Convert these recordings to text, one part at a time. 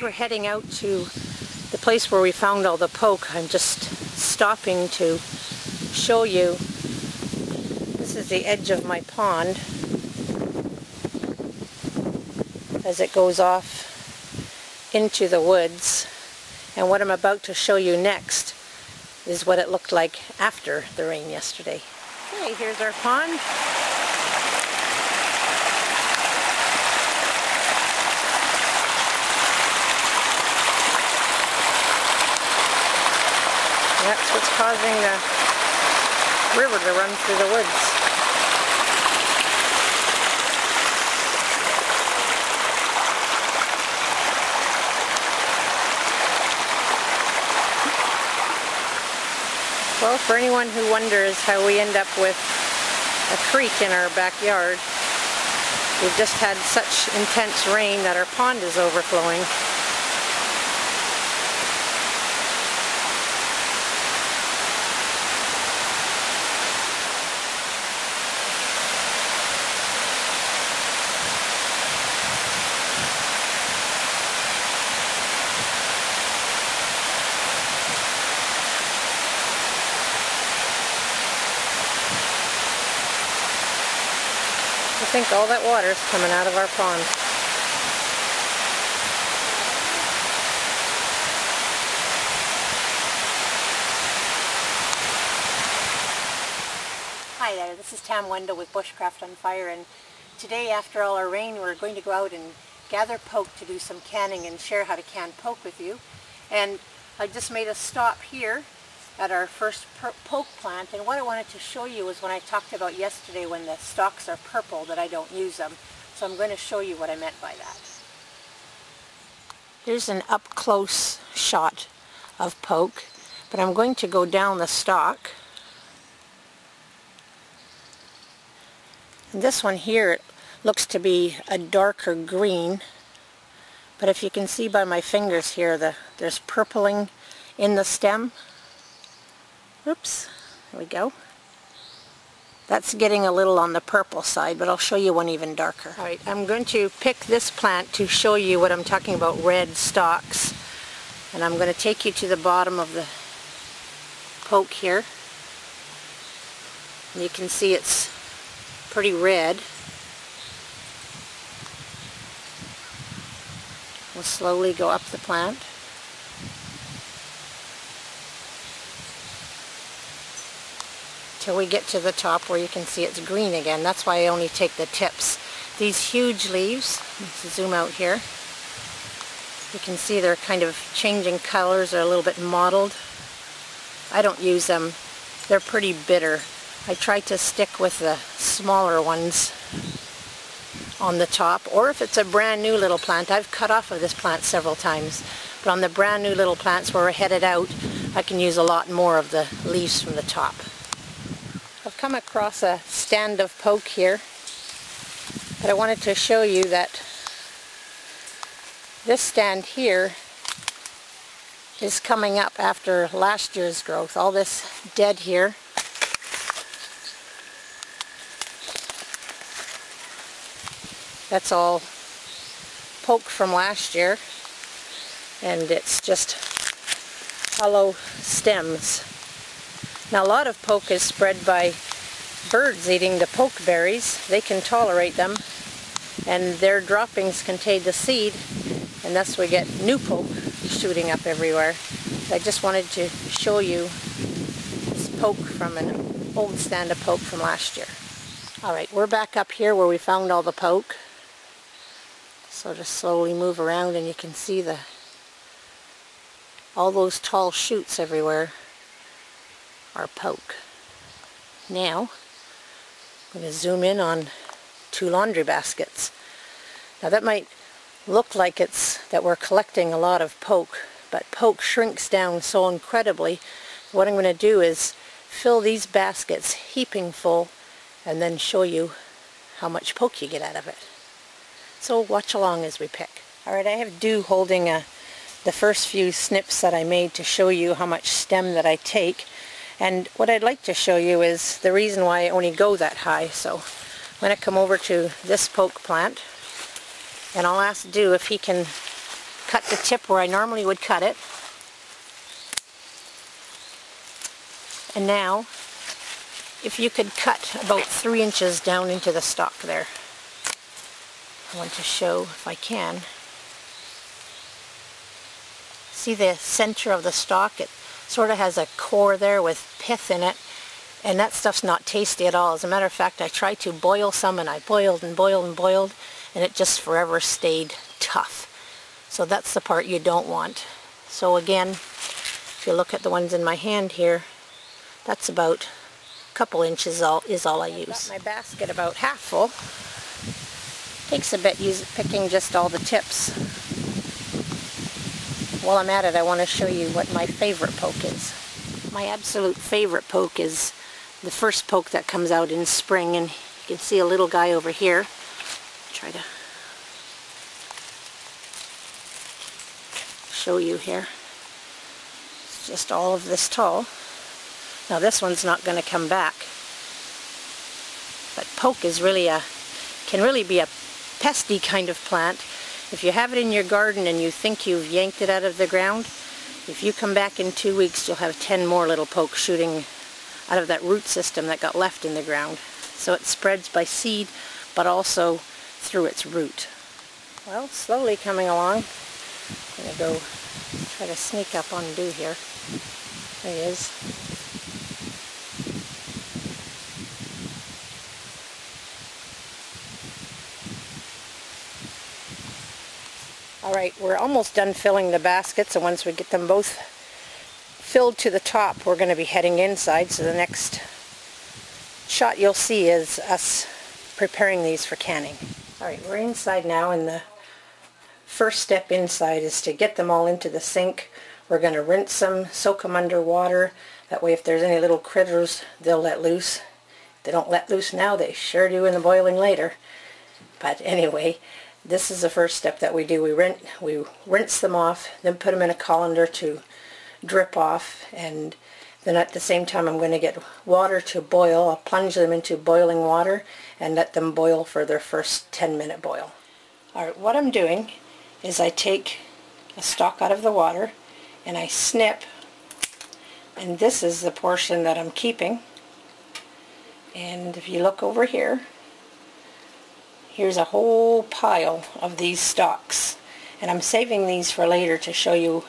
we're heading out to the place where we found all the poke, I'm just stopping to show you. This is the edge of my pond as it goes off into the woods. And what I'm about to show you next is what it looked like after the rain yesterday. Okay, here's our pond. That's what's causing the river to run through the woods. Well, for anyone who wonders how we end up with a creek in our backyard, we've just had such intense rain that our pond is overflowing. I think all that water is coming out of our pond. Hi there, this is Tam Wendell with Bushcraft on Fire, and today after all our rain we're going to go out and gather poke to do some canning and share how to can poke with you. And I just made a stop here at our first poke plant, and what I wanted to show you was when I talked about yesterday when the stalks are purple that I don't use them. So I'm going to show you what I meant by that. Here's an up close shot of poke, but I'm going to go down the stalk. And this one here, it looks to be a darker green, but if you can see by my fingers here, there's purpling in the stem. Oops, there we go. That's getting a little on the purple side, but I'll show you one even darker. Alright, I'm going to pick this plant to show you what I'm talking about, red stalks. And I'm going to take you to the bottom of the poke here. And you can see it's pretty red. We'll slowly go up the plant. Till we get to the top where you can see it's green again. That's why I only take the tips. These huge leaves, let's zoom out here. You can see they're kind of changing colors, they're a little bit mottled. I don't use them. They're pretty bitter. I try to stick with the smaller ones on the top, or if it's a brand new little plant, I've cut off of this plant several times, but on the brand new little plants where we're headed out, I can use a lot more of the leaves from the top. I've come across a stand of poke here, but I wanted to show you that this stand here is coming up after last year's growth. All this dead here. That's all poke from last year, and it's just hollow stems. Now a lot of poke is spread by birds eating the poke berries. They can tolerate them, and their droppings contain the seed, and thus we get new poke shooting up everywhere. I just wanted to show you this poke from an old stand of poke from last year. Alright, we're back up here where we found all the poke. So just slowly move around and you can see all those tall shoots everywhere are poke. Now, I'm going to zoom in on 2 laundry baskets. Now that might look like that we're collecting a lot of poke, but poke shrinks down so incredibly. What I'm going to do is fill these baskets heaping full and then show you how much poke you get out of it. So watch along as we pick. Alright, I have Dew holding the first few snips that I made to show you how much stem that I take. And what I'd like to show you is the reason why I only go that high. So I'm going to come over to this poke plant, and I'll ask Dew if he can cut the tip where I normally would cut it. And now, if you could cut about 3 inches down into the stalk there. I want to show if I can. See the center of the stalk? It sort of has a core there with pith in it, and that stuff's not tasty at all. As a matter of fact, I tried to boil some, and I boiled and boiled and boiled, and it just forever stayed tough. So that's the part you don't want. So again, if you look at the ones in my hand here, that's about a couple inches is all I use. I've got my basket about half full. Takes a bit picking just all the tips. While I'm at it, I want to show you what my favorite poke is. My absolute favorite poke is the first poke that comes out in spring, and you can see a little guy over here. Try to show you here. It's just all of this tall. Now this one's not going to come back, but poke is really can really be a pesty kind of plant. If you have it in your garden and you think you've yanked it out of the ground, if you come back in 2 weeks, you'll have 10 more little pokes shooting out of that root system that got left in the ground. So it spreads by seed, but also through its root. Well, slowly coming along. I'm going to go try to sneak up on Dew here. There he is. Alright, we're almost done filling the baskets, and once we get them both filled to the top, we're going to be heading inside. So the next shot you'll see is us preparing these for canning. Alright, we're inside now, and the first step inside is to get them all into the sink. We're going to rinse them, soak them under water. That way if there's any little critters, they'll let loose. If they don't let loose now, they sure do in the boiling later. But anyway, this is the first step that we do. We rinse them off, then put them in a colander to drip off, and then at the same time I'm going to get water to boil. I'll plunge them into boiling water and let them boil for their first 10-minute boil. Alright, what I'm doing is I take a stalk out of the water and I snip, and this is the portion that I'm keeping. And if you look over here, here's a whole pile of these stalks, and I'm saving these for later to show you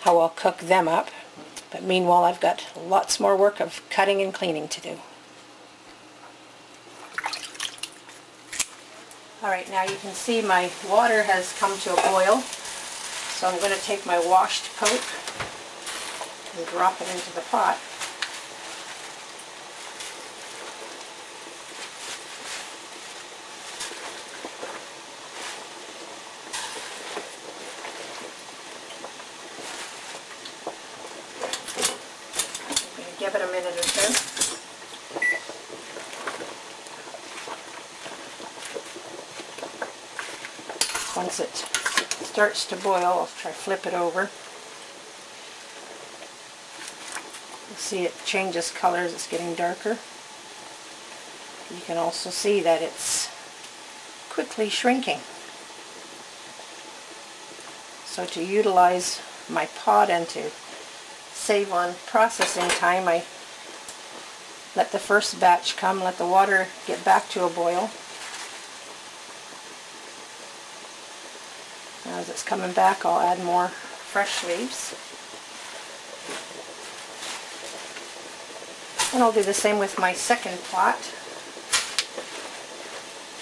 how I'll cook them up. But meanwhile, I've got lots more work of cutting and cleaning to do. Alright, now you can see my water has come to a boil, so I'm going to take my washed poke and drop it into the pot. Give it a minute or two. Once it starts to boil, I'll try to flip it over. You'll see it changes colors, it's getting darker. You can also see that it's quickly shrinking. So to utilize my pot and to save on processing time, I let the first batch come, let the water get back to a boil. Now as it's coming back, I'll add more fresh leaves. And I'll do the same with my second pot.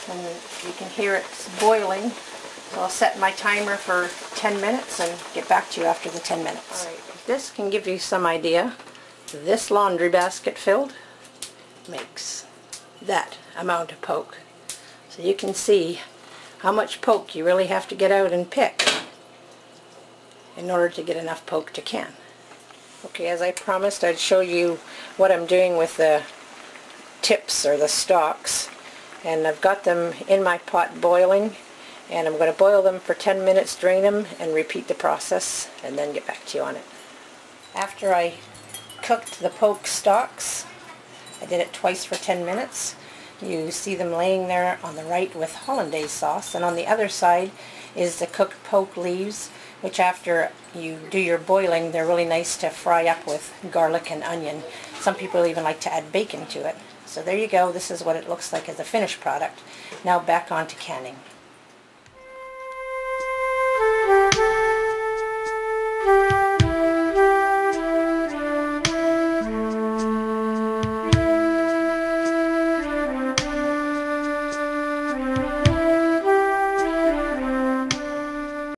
And you can hear it's boiling. So I'll set my timer for 10 minutes and get back to you after the 10 minutes. Alright, if this can give you some idea, this laundry basket filled makes that amount of poke. So you can see how much poke you really have to get out and pick in order to get enough poke to can. Okay, as I promised, I'd show you what I'm doing with the tips or the stalks. And I've got them in my pot boiling, and I'm going to boil them for 10 minutes, drain them, and repeat the process, and then get back to you on it. After I cooked the poke stalks, I did it twice for 10 minutes. You see them laying there on the right with hollandaise sauce, and on the other side is the cooked poke leaves, which after you do your boiling, they're really nice to fry up with garlic and onion. Some people even like to add bacon to it. So there you go. This is what it looks like as a finished product. Now back on to canning.